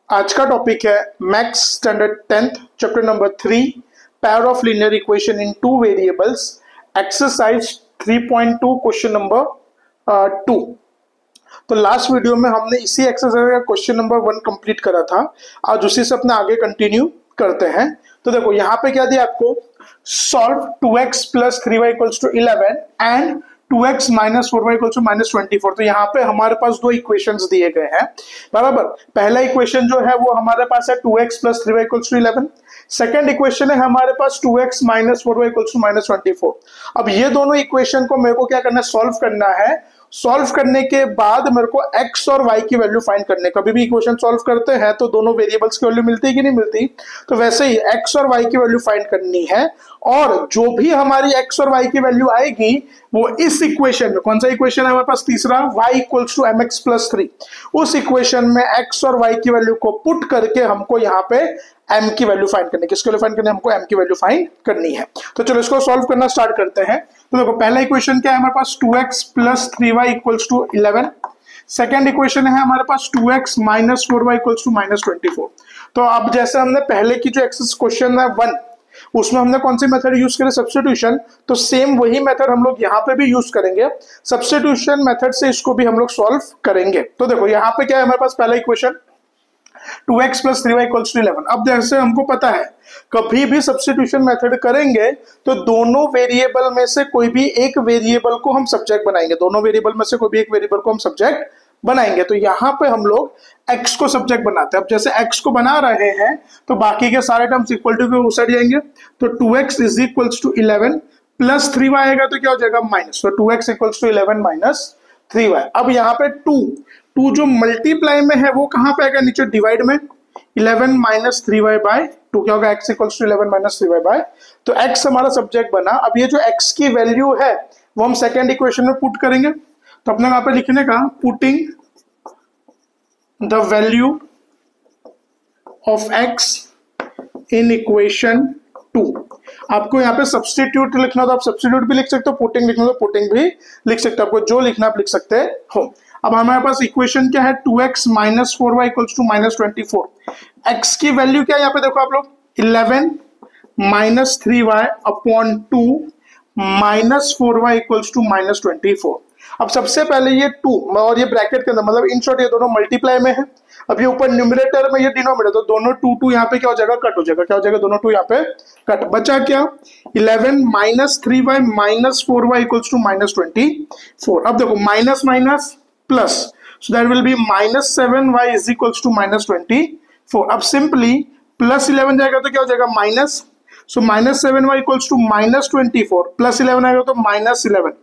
आज का टॉपिक है maths standard 10th chapter number 3 pair of linear equation in two variables exercise 3.2 question number 2। तो last video में हमने इसी एक्सरसाइज का क्वेश्चन नंबर 1 कंप्लीट करा था। आज उसी से अपने आगे कंटिन्यू करते हैं। तो देखो यहाँ पे क्या दिया आपको, solve 2x plus 3y equals to 11 and 2x minus 4y equals to minus 24। तो यहाँ पे हमारे पास दो इक्वेशंस दिए गए हैं बराबर। पहला इक्वेशन जो है वो हमारे पास है 2x plus 3y equals to 11। Second equation है हमारे पास 2x minus 4y equals to minus 24। अब ये दोनों इक्वेशन को मेरे को क्या करना है, सॉल्व करना है। सॉल्व करने के बाद मेरे को x और y की वैल्यू फाइंड करने। कभी भी इक्वेशन सॉल्व करते हैं तो दोनों वेरिएबल्स की वैल्यू मिलती है कि नहीं मिलती, तो वैसे ही x और y की वैल्यू फाइंड करनी है। और जो भी हमारी x और y की वैल्यू आएगी वो इस इक्वेशन में, कौन सा इक्वेशन है हमारे पास, तीसरा, y equals to mx plus 3, उस इक्वेशन में x और y की वैल्यू को पुट करके हमको यहाँ पे m की वैल्यू फाइंड करनी है। किसकी वैल्यू फाइंड करनी है, हमको m की वैल्यू फाइंड करनी है। तो चलो इसको सॉल्व करना स्टार्ट करते हैं। तो देखो पहला इक्वेशन क्या है हमारे पास, 2x plus 3y equals to 11। Second equation है हमारे पास 2x minus 4y equals to minus 24। तो अब जैसे हमने पहले की जो एक्सरसाइज क्वेश्चन है 1, उसमें हमने कौन सी मेथड यूज करें, सब्स्टिट्यूशन, तो सेम वही मेथड हम लोग यहाँ पे भी यूज करेंगे। सब्स्टिट्यूशन मेथड से इसको भी हम लोग सॉल्व करेंगे। तो देखो यहाँ पे क्या है हमारे पास, पहला equation 2x plus 3y equals to 11। अब जैसे हमको पता है कभी भी सब्स्टिट्यूशन मेथड करेंगे तो दोनों वेरिएबल में से कोई भी एक वेरिएबल को हम सब्जेक्ट बनाएंगे। दोनों वेरिएबल में से कोई भी एक वेरिएबल को हम सब्जेक्ट बनाएंगे। तो यहाँ पे हम लोग x को सब्जेक्ट बनाते हैं। अब जैसे x को बना रहे हैं तो बाकी के सारे टर्म्स इक्वल टू के उस साइड जाएंगे। तो 2x is equals to 11 plus 3y आएगा तो क्या हो जाएगा, माइनस। तो 2x equals to 11 minus 3y। अब यहाँ पे 2 जो मल्टीप्लाई में है वो कहाँ पे आएगा, नीचे डिवाइड में। 11 माइनस 3y बाय 2 क्या होगा, x equals to 11 minus 3y by. तो x हमारा सब्जेक्ट बना। अब ये जो x की वैल्यू है वो हम सेकेंड इक्वेशन में पुट करेंगे। तो अपने यहाँ पे लिखने का, putting the value of x in equation 2। आपको यहाँ पे सब्स्टिट्यूट लिखना तो आप सब्स्टिट्यूट भी लिख सकते हो, पुटिंग लिखना तो पुटिंग भी लिख सकते हो। आपको जो लिखना आप लिख सकते हो। अब हमारे पास इक्वेशन क्या है, 2x minus 4y equals to minus 24। x की वैल्यू क्या है यहाँ पे देखो आप लोग, 11 minus 3y upon 2 minus 4y equals to minus 24। अब सबसे पहले ये 2 और ये ब्रैकेट के अंदर, मतलब इन शॉर्ट ये दोनों मल्टीप्लाई में है। अब ये ऊपर न्यूमरेटर में, ये डिनोमिनेटर, तो दोनों 2 यहाँ पे क्या हो जाएगा, कट हो जाएगा। क्या हो जाएगा, दोनों 2 यहाँ पे कट। बचा क्या, 11 minus 3y minus 4y equals to minus 24। अब देखो minus minus plus, so that will be minus 7y is equals to minus 24। अब सिंपली प्लस 11 जाएगा तो क्या हो जाएगा, minus. So minus 7y equals to minus 24 plus 11 आएगा तो minus 11।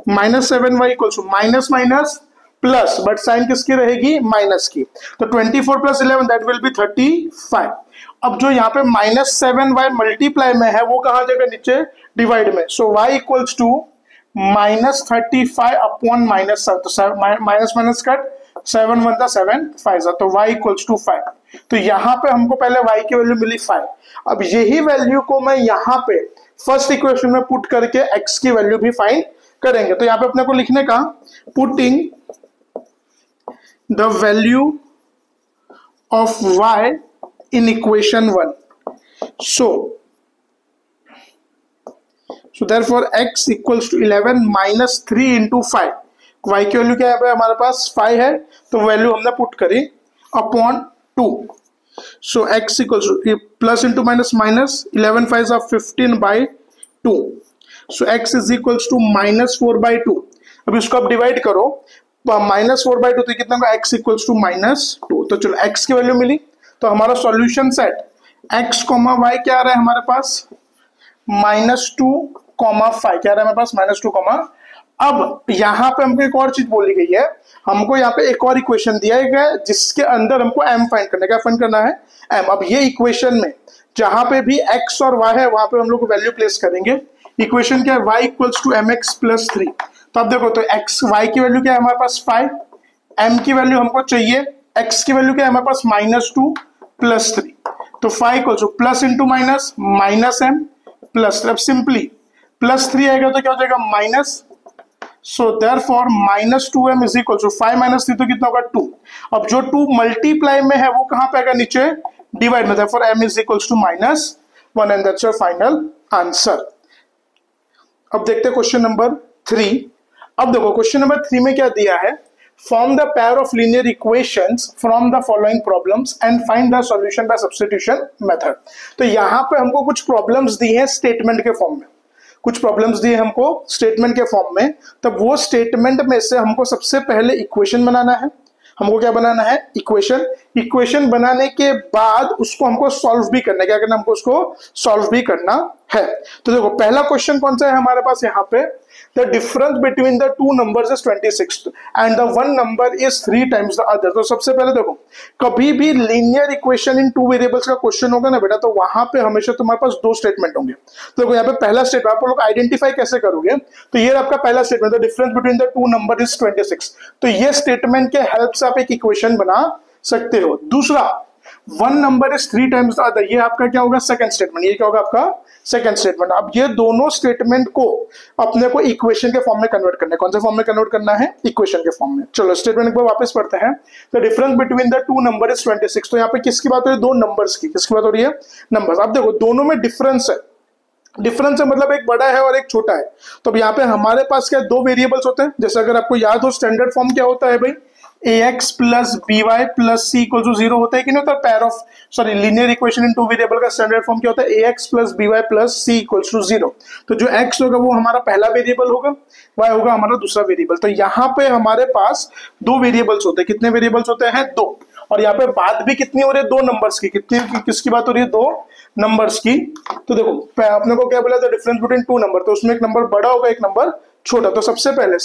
Minus 7y equals to minus minus plus, but sign किसकी रहेगी, माइनस की। तो 24 प्लस 11 दैट विल बी 35। अब जो यहाँ पे माइनस 7y मल्टीप्लाई में है वो कहाँ जाएगा, नीचे डिवाइड में। So y equals to minus 35 upon minus 7। तो माइनस माइनस कट, 7 1 था 7 5, तो y इक्वल्स टू 5। तो यहाँ पे हमको पहले y की वैल्यू मिली 5। अब यही वैल्यू को मैं यहाँ पे फर्स्ट इक्वेशन में पुट करके x की वैल्यू भी फाइंड करेंगे। तो यहाँ पे अपने को लिखने का, putting the value of y in equation 1। So therefore x equals to 11 minus 3 into 5। y की वैल्यू क्या है हमारे पास, 5 है, तो वैल्यू हमने पुट करी upon 2। So x equals to plus into minus minus, 11 5 are 15 by 2। So x is equals to minus 4 by 2। अब इसको आप डिवाइड करो, माइनस 4 by 2 तो कितना होगा, x इक्वल्स टू माइनस 2। तो चलो x की वैल्यू मिली। तो हमारा solution set x comma y क्या आ रहा है हमारे पास, -2, 5 क्या रहा है हमारे पास, -2। अब यहाँ पे हमको एक और चीज बोली गई है, हमको यहाँ पे एक और इक्वेशन दिया गया जिसके अंदर हमको m फाइंड करना है। क्या फाइंड करना है, m। अब ये इक्वेशन में जहां पे भी x और y है वहां पे हम लोग वैल्यू प्लेस करेंगे। इक्वेशन क्या है, y equals to mx plus 3। तो अब देखो, तो x y की वैल्यू क्या है हमारे पास 5, m की वैल्यू हमको चाहिए, x की वैल्यू क्या है हमारे पास -2 प्लस 3। तो 5 equals to plus into minus minus m plus. अब सिंपली प्लस 3 आएगा तो क्या हो जाएगा, minus. So therefore -2m is equal to 5 - 3 तो कितना होगा 2। अब जो 2 मल्टीप्लाई में है वो कहां पे आएगा, नीचे डिवाइड में, therefore m is equal to -1 and that's your final answer. अब देखते हैं क्वेश्चन नंबर 3। अब देखो क्वेश्चन नंबर 3 में क्या दिया है, form the pair of linear equations from the following problems and find the solution bye substitution method. तो यहाँ पे हमको कुछ प्रॉब्लम्स दी हैं स्टेटमेंट के फॉर्म में, कुछ प्रॉब्लम्स दिए हमको स्टेटमेंट के फॉर्म में। तब वो स्टेटमेंट में से हमको सबसे पहले इक्वेशन बनाना है। हमको क्या बनाना है, इक्वेशन। इक्वेशन बनाने के बाद उसको हमको सॉल्व भी करना है, क्या करना, हमको उसको सॉल्व भी करना है। तो देखो पहला क्वेश्चन कौन सा है हमारे पास यहाँ पे, the difference between the two numbers is 26 and the one number is 3 times the other. तो सबसे पहले देखो, कभी भी लीनियर इक्वेशन इन 2 वेरिएबल्स का क्वेश्चन होगा ना बेटा, तो वहां पे हमेशा तुम्हारे पास 2 स्टेटमेंट होंगे। तो देखो यहाँ पे पहला स्टेटमेंट आप लोग आइडेंटिफाई कैसे करोगे, तो ये आपका पहला statement, the difference between the two number is 26। तो ये स्टेटमेंट के हेल्प से आप एक इक्वेशन बना सकते हो। दूसरा, one number is 3 times the other, ये आपका क्या होगा, सेकंड स्टेटमेंट। ये क्या होगा आपका सेकंड स्टेटमेंट। अब ये दोनों स्टेटमेंट को अपने को इक्वेशन के फॉर्म में कन्वर्ट करना है। कौन से फॉर्म में कन्वर्ट करना है, इक्वेशन के फॉर्म में। चलो स्टेटमेंट को वापस पढ़ते हैं। The difference between the two number is 26। तो यहाँ पे किसकी बात हो रही है, दो नंबर्स की। किसकी बात हो रही है, नंबर्स। अब देखो दोनों में डिफरेंस है, डिफरेंस है मतलब एक बड़ा है और एक छोटा है। तो अब यहाँ पे हमारे पास क्या, 2 वेरिएबल्स होते हैं। जैसे अगर आपको याद हो स्टैंडर्ड फॉर्म क्या होता है भाई, ax plus by plus c equal to 0 होता है कि नहीं होता, pair of sorry linear equation in 2 variable का स्टैंडर्ड फॉर्म क्या होता है, ax plus by plus c equal to 0। तो जो x होगा वो हमारा पहला वेरिएबल होगा, y होगा हमारा दूसरा वेरिएबल। तो यहाँ पे हमारे पास 2 वेरिएबल्स होते हैं। कितने वेरिएबल्स होते हैं, 2। और यहाँ पे बात भी कितनी हो रही है, 2 नंबर्स की। कितनी, किसकी बात हो रही है, 2 नंबर्स की। तो देखो अपने को क्या बोला था, डिफरेंस बिटवीन 2 नंबर, तो उसमें एक नंबर बड़ा होगा एक नंबर छोटा। तो सबसे पहले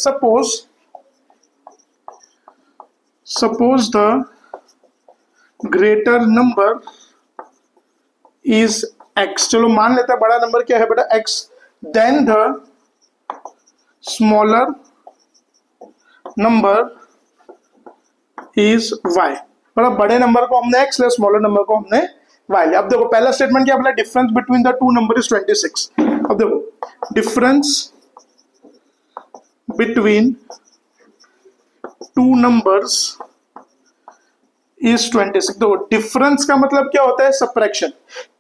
suppose the greater number is x। चलो मान लेते हैं बड़ा नंबर क्या है बेटा, x। then the smaller number is y। मतलब बड़े नंबर को हमने x लिया, स्मॉलर नंबर को हमने y लिया। अब देखो पहला स्टेटमेंट क्या बोला, difference between the two number is 26। अब देखो difference between two numbers is 26। देखो डिफरेंस का मतलब क्या होता है, सब्ट्रैक्शन।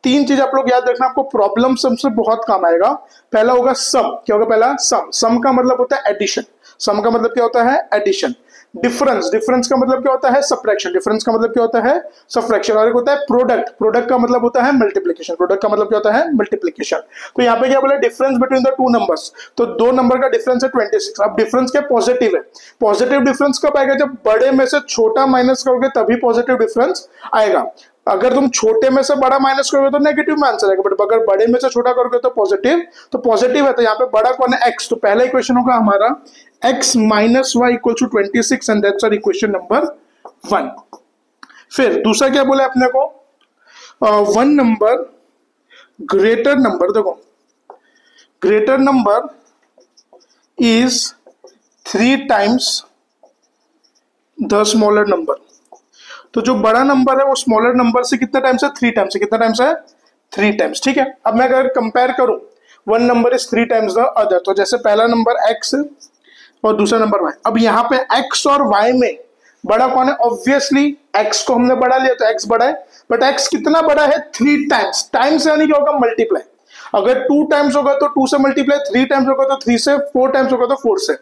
3 चीज आप लोग याद रखना, आपको प्रॉब्लम सम से बहुत काम आएगा। पहला होगा सम। क्या होगा पहला, सम। सम का मतलब होता है एडिशन। सम का मतलब क्या होता है, एडिशन। डिफरेंस का मतलब क्या होता है, सब्ट्रैक्शन। डिफरेंस का मतलब क्या होता है, सब्ट्रैक्शन। और एक होता है प्रोडक्ट का मतलब होता है मल्टीप्लिकेशन। प्रोडक्ट का मतलब क्या होता है, मल्टीप्लिकेशन। तो यहाँ पे क्या बोला, difference between the two numbers. तो 2 नंबर का डिफरेंस है 26। अब डिफरेंस क्या, पॉजिटिव है। पॉजिटिव डिफरेंस कब आएगा, जब बड़े में से छोटा माइनस करोगे तभी पॉजिटिव डिफरेंस आएगा। अगर तुम छोटे में से बड़ा माइनस करोगे तो नेगेटिव में आंसर आएगा, बट अगर बड़े में से छोटा करोगे तो पॉजिटिव। तो पॉजिटिव है, तो यहाँ पे बड़ा कौन है, x। तो पहला इक्वेशन होगा हमारा x minus y equal to 26 and that's our equation number 1। फिर दूसरा क्या बोला अपने को, वन नंबर ग्रेटर नंबर। देखो greater number is 3 times the smaller number. तो जो बड़ा नंबर है वो स्मॉलर नंबर से कितना टाइम्स है, 3 टाइम्स है। कितना टाइम्स है, 3 टाइम्स। ठीक है। अब मैं अगर कंपेयर करूं, one number is 3 times the other. तो जैसे पहला नंबर x और दूसरा नंबर y। अब यहाँ पे x और y में बड़ा कौन है, ऑब्वियसली x को हमने बड़ा लिया तो x बड़ा है, बट x कितना बड़ा है, 3 टाइम्स। टाइम्स यानी क्या होगा, मल्टीप्लाई। अगर 2 टाइम्स होगा तो 2 से मल्टीप्लाई, 3 टाइम्स होगा तो 3 से, 4 टाइम्स होगा तो 4 से।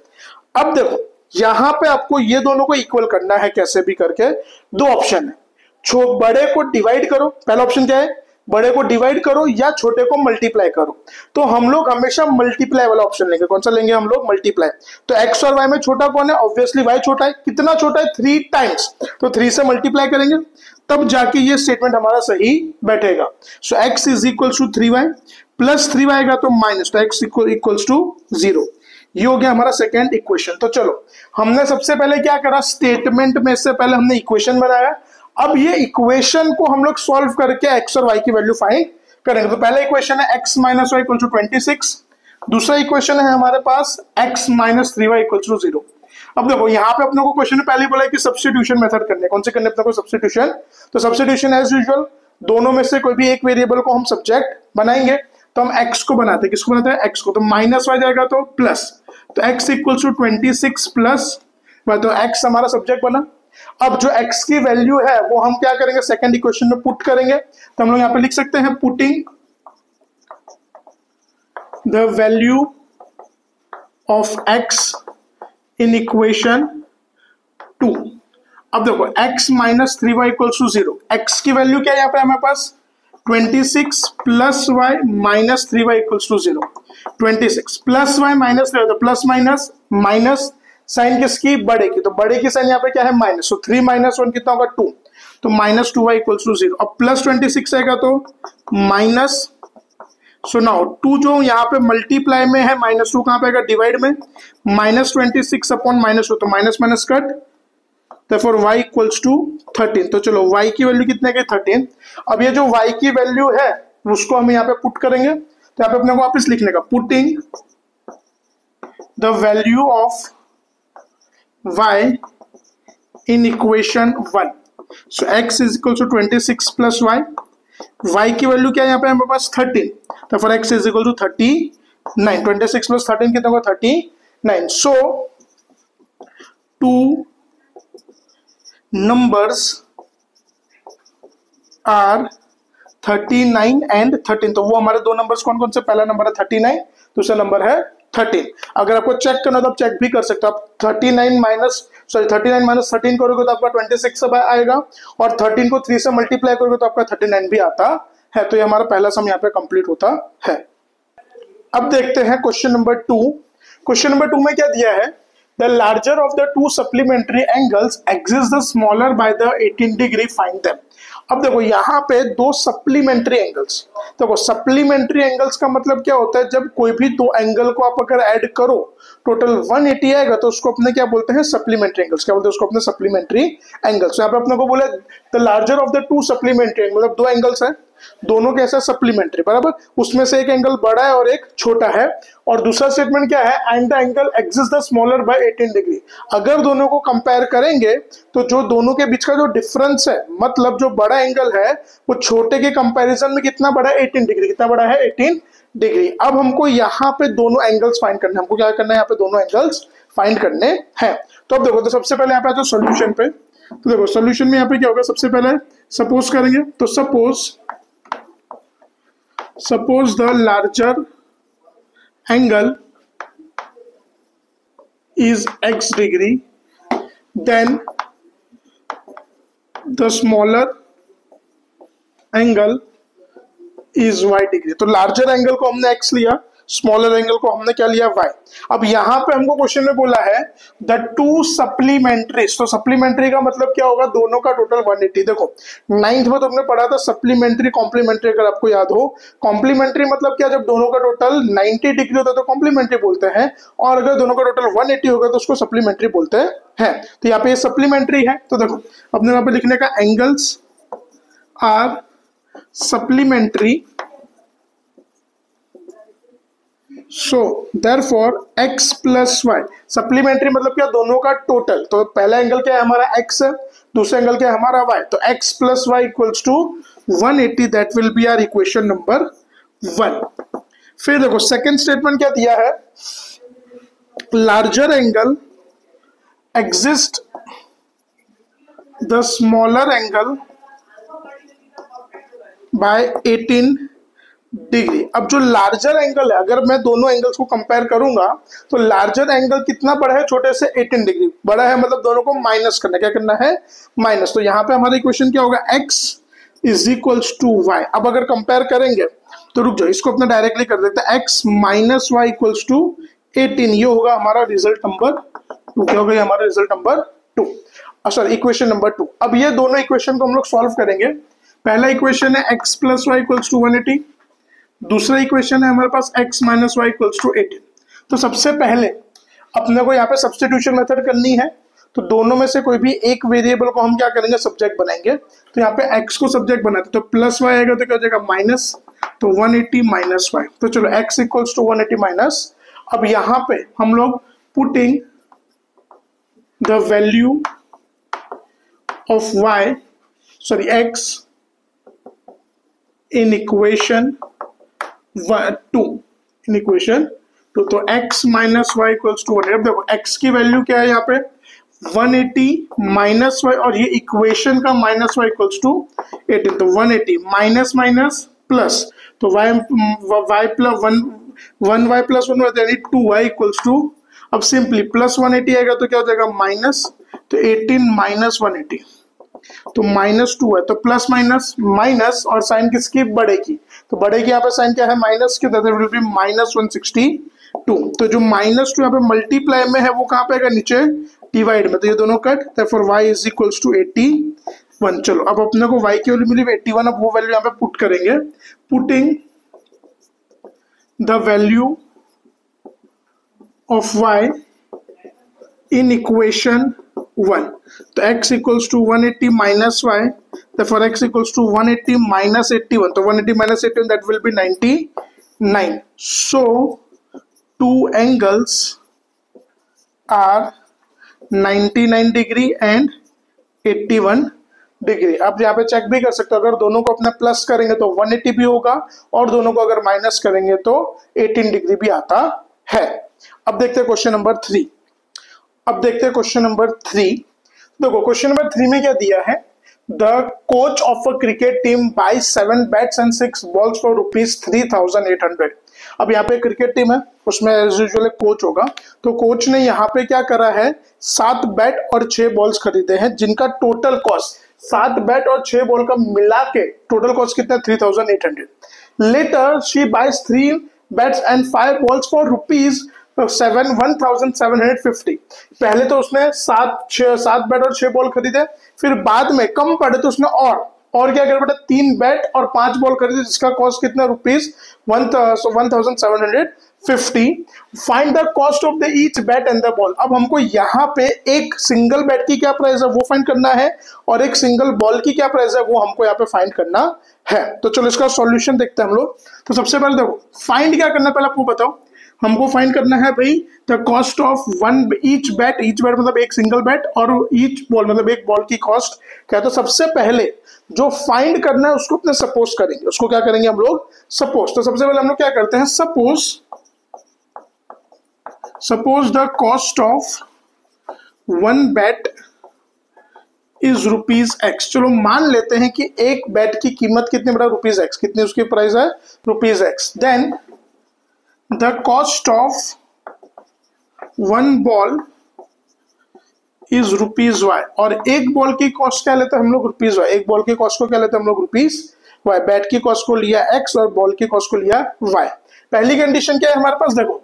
अब देखो यहां पे आपको ये दोनों को इक्वल करना है, कैसे भी करके। 2 ऑप्शन है, बड़े को डिवाइड करो। पहला ऑप्शन क्या है, बड़े को डिवाइड करो या छोटे को मल्टीप्लाई करो। तो हम लोग हमेशा मल्टीप्लाई वाला ऑप्शन लेंगे। कौन सा लेंगे हम लोग, मल्टीप्लाई। तो x और y में छोटा कौन है, ऑब्वियसली y छोटा है। कितना छोटा है, 3 टाइम्स। तो 3 से मल्टीप्लाई करेंगे तब जाके ये स्टेटमेंट हमारा सही बैठेगा। So x is equal to 3y plus 3y आएगा तो माइनस, तो x इक्वल्स टू 0। ये हो गया हमारा सेकेंड इक्वेशन। तो चलो हमने सबसे पहले क्या करा, स्टेटमेंट में से पहले हमने इक्वेशन बनाया। अब ये इक्वेशन को हम लोग सॉल्व करके x और y की वैल्यू फाइंड करेंगे। तो पहला इक्वेशन है x minus y equal to 26। दूसरा इक्वेशन है हमारे पास x minus 3y equal to 0। अब देखो यहाँ पे अपने को क्वेश्चन में पहले बोला है कि सब्स्टिट्यूशन मेथड करने। कौन से करने अपने को, सब्स्टिट्यूशन। तो सब्स्टिट्यूशन एज यूजुअल, दोनों में से कोई भी एक वेरिएबल को हम सब्जेक्ट बनाएंगे। तो हम x को बनाते हैं, किसको बनाते हैं, x को, तो माइनस y जाएगा तो प्लस, तो x equals to 26 plus y, तो x हमारा सब्जेक्ट बना। अब जो x की वैल्यू है वो हम क्या करेंगे, सेकंड इक्वेशन में पुट करेंगे, तो हम लोग यहाँ पे लिख सकते हैं putting the value of x in equation 2। अब देखो x minus 3y equals to 0, x की वैल्यू क्या है यहाँ पे हमारे पास 26 plus y minus 3y equals to 0, 26 plus y minus 3, तो प्लस माइनस माइनस साइन किसकी, बड़े की, तो बड़े की साइन यहाँ पे क्या है माइनस, तो 3 माइनस 1 कितना होगा 2, तो माइनस 2y इक्वल्स टू 0। अब प्लस 26 आएगा तो माइनस, सो नाउ 2 जो यहाँ पे मल्टीप्लाई में है, माइनस 2 कहाँ पे आएगा डिवाइड में, माइनस 26 अपॉन माइनस 2, तो minus minus cut, therefore y equals to 13। तो चलो y की वैल्यू कितने की 13। अब ये जो y की वैल्यू है उसको हम यहाँ पे पुट करेंगे, तो यहाँ पे अपने को वापस लिखने का putting the value of y in equation 1, so x is equal to 26 plus y की वैल्यू क्या है यहाँ पे हमारे पास 13, तो for x is equal to 39, 26 plus 13 कितना होगा 39। So two numbers are 39 and 13, तो वो हमारे दो नंबर्स कौन कौन से, पहला नंबर है 39, दूसरा नंबर है 13। अगर आपको चेक करना तो आप चेक भी कर सकते हो, आप 39 माइनस 13 करोगे तो आपका 26 सब आएगा, और 13 को 3 से मल्टीप्लाई करोगे तो आपका 39 भी आता है। तो ये हमारा पहला सम यहाँ पे कंप्लीट होता है। अब देखते हैं क्वेश्चन नंबर 2। क्वेश्चन नंबर 2 में क्या दिया है, the larger of the two supplementary angles exists the smaller by the 18 degree, find them। अब देखो यहाँ पे दो सप्लीमेंट्री एंगल्स, देखो सप्लीमेंट्री एंगल्स का मतलब क्या होता है, जब कोई भी दो एंगल को आप अगर ऐड करो टोटल 180 आएगा तो उसको अपने क्या बोलते हैं, सप्लीमेंट्री एंगल्स। क्या बोलते हैं उसको अपने, सप्लीमेंट्री एंगल्स। यहाँ पे अपने को बोले the larger of the two supplementary angle, मतलब दो एंगल्स है, दोनों कैसा सप्लीमेंट्री, बराबर, उसमें से एक एंगल बड़ा है और एक छोटा है, और दूसरा स्टेटमेंट क्या है, and the angle exist the smaller by 18 degree. अगर दोनों को कंपेयर करेंगे तो जो दोनों के बीच का जो डिफरेंस है, मतलब जो बड़ा एंगल है वो छोटे के कंपैरिजन में कितना बड़ा है, 18 डिग्री। कितना बड़ा है, 18 डिग्री। अब हमको यहाँ पे दोनों एंगल्स फाइंड करने, हमको क्या करना है, यहाँ पे दोनों एंगल्स फाइंड करने हैं। तो अब देखो, तो सबसे पहले यहाँ पे जो सोल्यूशन पे, तो देखो सोल्यूशन में यहाँ पे क्या होगा, सबसे पहले सपोज करेंगे, तो suppose the larger angle is x degree, then the smaller angle is y degree। तो लार्जर एंगल को हमने x लिया, स्मॉलर एंगल को हमने क्या लिया, y। अब यहां पे हमको क्वेश्चन में बोला है द टू सप्लीमेंट्रीज, तो सप्लीमेंट्री का मतलब क्या होगा, दोनों का टोटल 180। देखो 9th में तुमने पढ़ा था सप्लीमेंट्री कॉम्प्लीमेंट्री, अगर आपको याद हो, कॉम्प्लीमेंट्री मतलब क्या, जब दोनों का टोटल 90 डिग्री होता है तो कॉम्प्लीमेंट्री बोलते हैं, और अगर दोनों का टोटल 180 होगा तो उसको सप्लीमेंट्री बोलते हैं। तो यहाँ पे सप्लीमेंट्री है, तो देखो अपने यहाँ पे लिखने का angles are supplementary, so therefore x plus y, supplementary मतलब क्या, दोनों का टोटल। तो पहला एंगल क्या है हमारा x है, दूसरा एंगल क्या है हमारा y, तो x plus y equals to 180, that will be our equation number 1। फिर देखो सेकंड स्टेटमेंट क्या दिया है, larger angle exceeds the smaller angle by 18 degree. अब जो लार्जर एंगल है, अगर मैं दोनों एंगल्स को कंपेयर करूंगा तो लार्जर एंगल कितना बड़ा है, छोटे से 18 डिग्री बड़ा है, मतलब दोनों को माइनस करना, क्या करना है, माइनस। तो यहाँ पे हमारा इक्वेशन क्या होगा, x is equals to y. अब अगर कंपेयर करेंगे तो रुक जाओ, इसको अपना डायरेक्टली कर देते हैं, x minus y equals to 18, ये होगा हमारा रिजल्ट नंबर 2। क्या होगा हमारा result number 2, sorry equation number 2। अब ये दोनों इक्वेशन को हम लोग सॉल्व करेंगे। पहला इक्वेशन है x plus y equals to 180, दूसरा इक्वेशन है हमारे पास x minus y equals to 18। तो सबसे पहले अपने को यहाँ पे सब्स्टिट्यूशन मेथड करनी है, तो दोनों में से कोई भी एक वेरिएबल को हम क्या करेंगे, सब्जेक्ट बनाएंगे। तो यहाँ पे x को सब्जेक्ट बनाते, तो प्लस वाई आएगा तो क्या हो जाएगा माइनस, तो 180 माइनस वाई, तो चलो x इक्वल्स टू 180 माइनस। अब यहाँ पे हम लोग putting the value of y, sorry x in equation 2 in equation 2। तो x minus y equals to 180। अब देखो x की वैल्यू क्या है यहाँ पे 180 माइनस वाई, और ये इक्वेशन का माइनस वाई इक्वल्स टू 18। तो 180 माइनस माइनस प्लस, तो वाई प्लस 1 वाई प्लस 1 यानी 2y इक्वल्स टू, अब सिंपली प्लस 180 आएगा तो क्या हो जाएगा माइनस, तो 18 माइनस 180 तो माइनस 2 है, तो प्लस माइनस माइनस, और साइन किसकी बढ़ेगी, तो बढ़ेगी यहाँ पे साइन क्या है माइनस की, दैट विल बी माइनस 162। तो जो माइनस 2 यहाँ पे मल्टीप्लाई में है वो कहाँ पे आएगा नीचे डिवाइड में, तो ये दोनों cut, therefore y is equals to 81। चलो अब अपने को y की वैल्यू मिली 81, अब वो वैल्यू यहाँ पे पुट करेंगे, putting the value of y in equation 1, तो x equals to 180 minus y, therefore x equals to 180 minus 81, तो 180 minus 81 that will be 99। So two angles are 99 degree and 81 degree. आप यहाँ पे चेक भी कर सकते हो, अगर दोनों को अपने प्लस करेंगे तो 180 भी होगा, और दोनों को अगर माइनस करेंगे तो 18 डिग्री भी आता है। अब देखते हैं क्वेश्चन नंबर 3। अब देखते हैं क्वेश्चन नंबर 3। देखो क्वेश्चन नंबर 3 में क्या दिया है, the coach of a cricket team buy 7 bats and 6 balls for ₹3,800। अब यहाँ पे क्रिकेट टीम है, उसमें एज यूजुअल कोच होगा, तो कोच ने यहाँ पे क्या करा है 7 बैट और 6 बॉल्स खरीदे हैं, जिनका टोटल कॉस्ट 7 बैट और 6 बॉल का मिला के टोटल कॉस्ट कितना 3,800। Later she buys 3 bats and 5 balls for ₹1,750। पहले तो उसने 7 बैट और 6 बॉल खरीदे, फिर बाद में कम पड़े तो उसने और क्या कर बेटा 3 बैट और 5 बॉल खरीदे, जिसका कॉस्ट कितना ₹1,750। Find the cost of the each bat and the ball. अब हमको यहाँ पे एक सिंगल बैट की क्या प्राइस है वो फाइंड करना है, और एक सिंगल बॉल की क्या प्राइस है वो हमको यहाँ पे फाइंड करना है। तो चलो इसका सॉल्यूशन देखते हैं हम लोग। तो सबसे पहले देखो फाइंड क्या करना है, पहले आपको बताओ, हमको फाइंड करना है भाई the cost of each bat मतलब एक सिंगल बैट, और ईच बॉल मतलब एक बॉल की कॉस्ट क्या है। तो सबसे पहले जो फाइंड करना है उसको अपने सपोज करेंगे, उसको क्या करेंगे हम लोग सपोज। तो सबसे पहले हम लोग क्या करते हैं suppose the cost of 1 bat is ₹x। चलो मान लेते हैं कि एक बैट की कीमत कितनी बड़ा ₹x, कितनी उसकी प्राइस है ₹x। Then the cost of 1 ball is ₹y, और एक बॉल की कॉस्ट क्या लेते हैं हम लोग ₹y। एक बॉल की कॉस्ट को क्या लेते हैं हम लोग ₹y। बैट की कॉस्ट को लिया x और बॉल की कॉस्ट को लिया y। पहली कंडीशन क्या है हमारे पास, देखो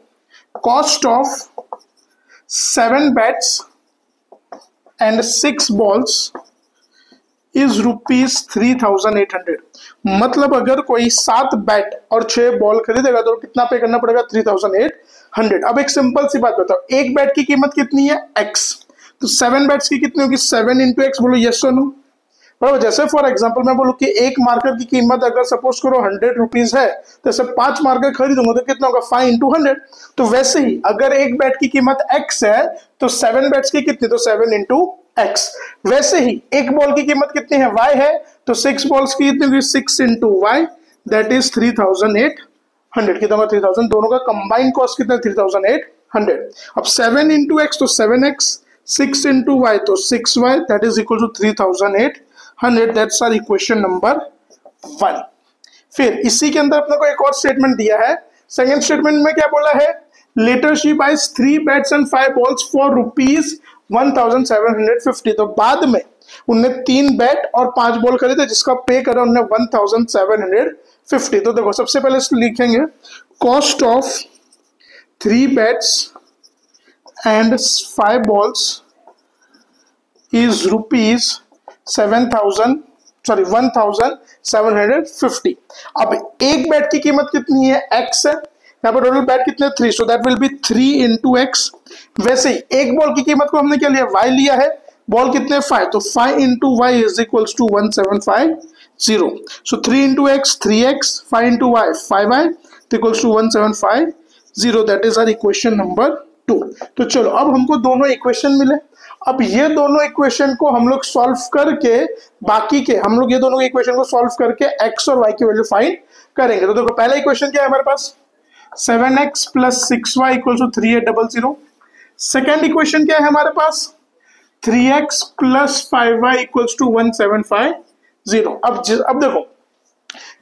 cost of 7 bats and 6 balls is ₹3,800। मतलब अगर कोई 7 बैट और 6 बॉल खरीदेगा तो कितना पे करना पड़ेगा 3,800। अब एक सिंपल सी बात बताओ, एक बैट की कीमत कितनी है x, तो 7 बैट्स की कितनी होगी 7 इंटू एक्स, बोलो यस और नो। बराबर, जैसे फॉर एग्जांपल मैं बोलूं कि एक मार्कर की कीमत अगर सपोज करो ₹100 है, तो ऐसे 5 मार्कर खरीदूंगा तो कितना होगा 5 इंटू 100। तो वैसे ही अगर एक बैट की कीमत x है तो 7 बैट्स की कितनी, तो 7 इंटू एक्स। वैसे ही एक बॉल की कीमत कितनी है y है, तो 6 बॉल्स की कितनी होगी 6 इंटू वाई, दैट इज 3,800। कितना होगा 3,000, दोनों का कंबाइंड कॉस्ट कितना 3,800। अब 7 इंटू एक्स तो 7x, 6 इंटू वाई तो 6y, that is equal to 3,800। That's our equation number 1। फिर इसी के अंदर अपने को एक और स्टेटमेंट दिया है। सेकेंड स्टेटमेंट में क्या बोला है, later she buys 3 bats and 5 balls for ₹1,750। तो बाद में उनने 3 बैट और 5 बॉल खरीदे, जिसका पे करा उन्होंने 1,750। तो देखो सबसे पहले इसको लिखेंगे cost of 3 bats and 5 balls is ₹1,750। अब एक बैट की कीमत कितनी है x है, यहाँ पर टोटल बैट कितने 3, सो that will B 3 into x. वैसे ही एक बॉल की कीमत को हमने क्या लिया y लिया है, बॉल कितने 5, तो 5 into y is equals to 1,750। So 3 into x 3x, 5 into y 5y equals to 1,750। That is our equation number 2। तो चलो अब हमको दोनों इक्वेशन मिले, अब ये दोनों इक्वेशन को हम लोग सॉल्व करके बाकी के हम लोग ये दोनों इक्वेशन को सॉल्व करके x और y की वैल्यू फाइंड करेंगे। तो देखो पहला इक्वेशन क्या है हमारे पास 7x plus 6y equal to 3800। Second equation क्या है हमारे पास 3x plus 5y equals to 1750। अब देखो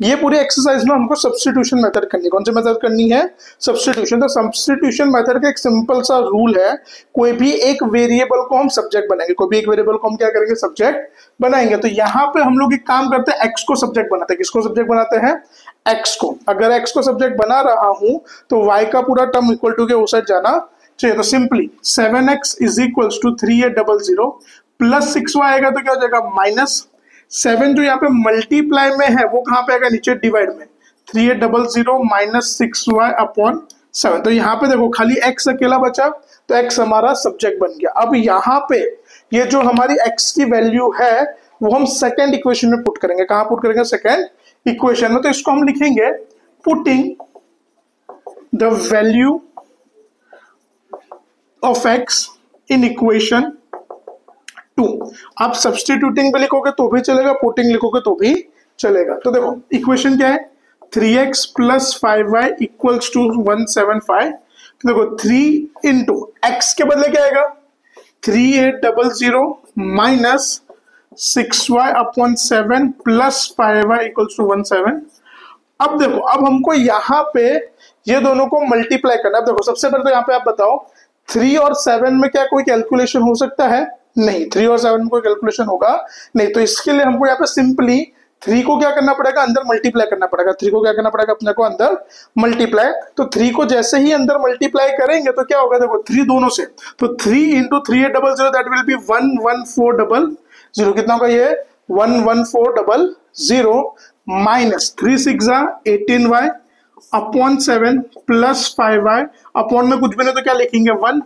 ये पूरी एक्सरसाइज में हमको सब्स्टिट्यूशन मेथड करनी है। कौन सी मेथड करनी है? सब्स्टिट्यूशन। तो सब्स्टिट्यूशन मेथड का एक सिंपल सा रूल है, कोई भी एक वेरिएबल को हम सब्जेक्ट बनाएंगे, कोई भी एक वेरिएबल को हम क्या करेंगे? सब्जेक्ट बनाएंगे। तो यहाँ पे हम लोग एक काम करते हैं, एक्स को सब्जेक्ट बनाते हैं। किसको सब्जेक्ट बनाते हैं? एक्स को। अगर एक्स को सब्जेक्ट बना रहा हूं तो वाई का पूरा टर्म इक्वल टू के उस साइड जाना चाहिए। तो simply 7x is equals to 3800 plus 6y आएगा तो क्या हो जाएगा? माइनस 7 जो यहाँ पे मल्टीप्लाई में है वो कहाँ पे आएगा? नीचे डिवाइड में। 3800 माइनस 6y अपॉन 7। तो यहाँ पे देखो खाली x अकेला बचा तो x हमारा सब्जेक्ट बन गया। अब यहाँ पे ये जो हमारी x की वैल्यू है वो हम सेकेंड इक्वेशन में पुट करेंगे। कहाँ पुट करेंगे? सेकेंड इक्वेशन में। तो इसको हम लिखेंगे putting the value of x in equation 2। आप सब्स्टिट्यूटिंग भी लिखोगे तो भी चलेगा, पुटिंग लिखोगे तो भी चलेगा। तो देखो इक्वेशन क्या है? 3x plus 5y equals to 175। तो देखो 3 इंटू एक्स के बदले क्या आएगा? 3800 minus 6y upon 7 plus 5y equals to 17। अब देखो अब हमको यहाँ पे ये दोनों को मल्टीप्लाई करना है। अब देखो सबसे पहले तो यहाँ पे आप बताओ 3 और 7 में क्या कोई कैलकुलेशन हो सकता है? नहीं। 3 और 7 में कोई कैलकुलेशन होगा नहीं। तो इसके लिए हमको यहाँ पे सिंपली 3 को क्या करना पड़ेगा? अंदर मल्टीप्लाई करना पड़ेगा। 3 को क्या करना पड़ेगा अपने को? अंदर मल्टीप्लाई। तो 3 को जैसे ही अंदर मल्टीप्लाई करेंगे तो क्या होगा? देखो 3 दोनों से, तो 3 इंटू 3800 दैट विल बी 11400। कितना होगा ये? 11400 minus 3 6 18y upon 7 plus 5y upon में कुछ भी नहीं तो क्या लिखेंगे? 1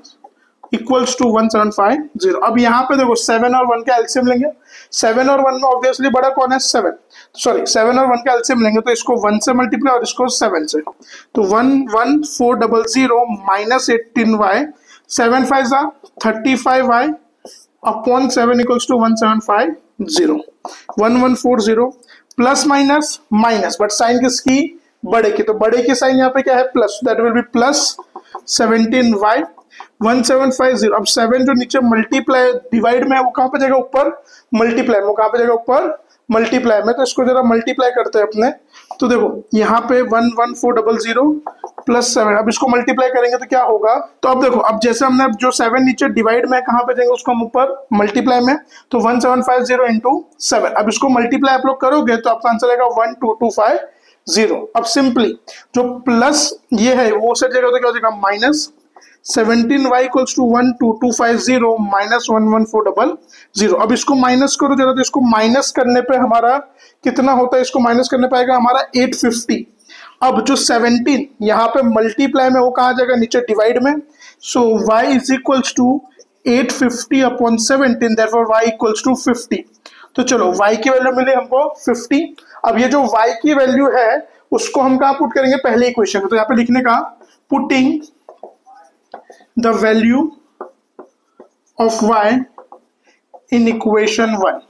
इक्वल्स टू 1750। अब यहाँ पे देखो 7 और 1 का एलसीएम लेंगे। 7 और 1 में ऑब्वियसली बड़ा कौन है? 7। सॉरी 7 और 1 का एलसीएम लेंगे तो इसको 1 से मल्टीप्लाई और इसको 7 से। तो 11400 minus 18y 7 5 35y upon 7 equals to 1750। 1140 plus minus minus, but sign किसकी? बड़े की। तो बड़े की साइन यहाँ पे क्या है? Plus. That will B plus 17y 1750। अब 7 जो नीचे मल्टीप्लाई डिवाइड में है वो कहाँ पे जाएगा? ऊपर मल्टीप्लाई में। वो कहाँ पे जाएगा? ऊपर मल्टीप्लाई में। तो इसको जरा मल्टीप्लाई करते हैं अपने। तो देखो यहाँ पे 11400 प्लस 7। अब इसको मल्टीप्लाई करेंगे तो क्या होगा? तो अब देखो अब जैसे हमने जो 7 नीचे डिवाइड में कहाँ पे जाएंगे? उसको हम ऊपर मल्टीप्लाई में। तो 1750 इंटू 7। अब इसको मल्टीप्लाई आप लोग करोगे तो आपका आंसर आएगा 12250। अब सिंपली जो प्लस ये है वो सेट जाएगा तो क्या हो जाएगा? Minus 17y equals to 12250 minus 11400। अब इसको माइनस करो जरा, तो इसको माइनस करने पे हमारा कितना होता है? इसको माइनस करने पे आएगा हमारा 850। अब जो 17 यहाँ पे मल्टीप्लाई में वो कहाँ जाएगा? नीचे डिवाइड में। So y is equals to 850 upon 17, therefore y equals to 50। तो चलो y की वैल्यू मिली हमको 50। अब ये जो y की वैल्यू है उसको हम कहाँ पुट करेंगे? पहले इक्वेशन में। तो यहाँ पे लिखने का putting the value of y in equation 1.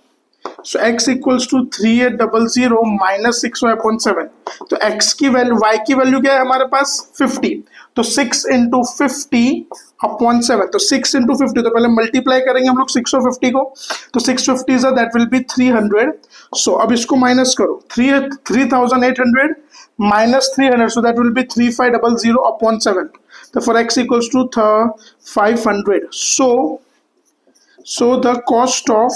So x equals to 3800 minus 6y upon 7. तो x की वैल्यू y की वैल्यू क्या है हमारे पास? 50। तो 6 इंटू 50 अपॉन 7। तो 6 इंटू 50 तो पहले मल्टीप्लाई करेंगे हम लोग 6 और 50 को। तो 650 दैट विल बी 300। सो अब इसको माइनस करो 3800 minus 300, so that will be 3500 upon 7. Therefore x equals to 500. So the cost of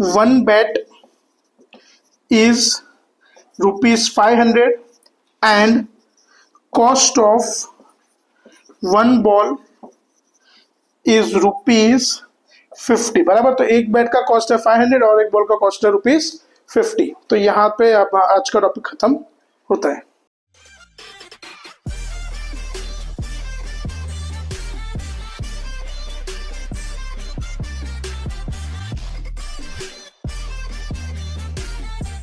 one bet is rupees 500 and cost of one ball is rupees 50। बराबर। तो एक बैट का कॉस्ट है 500 और एक बॉल का कॉस्ट है rupees 50। तो यहाँ पे अब आज का टॉपिक खत्म होता है।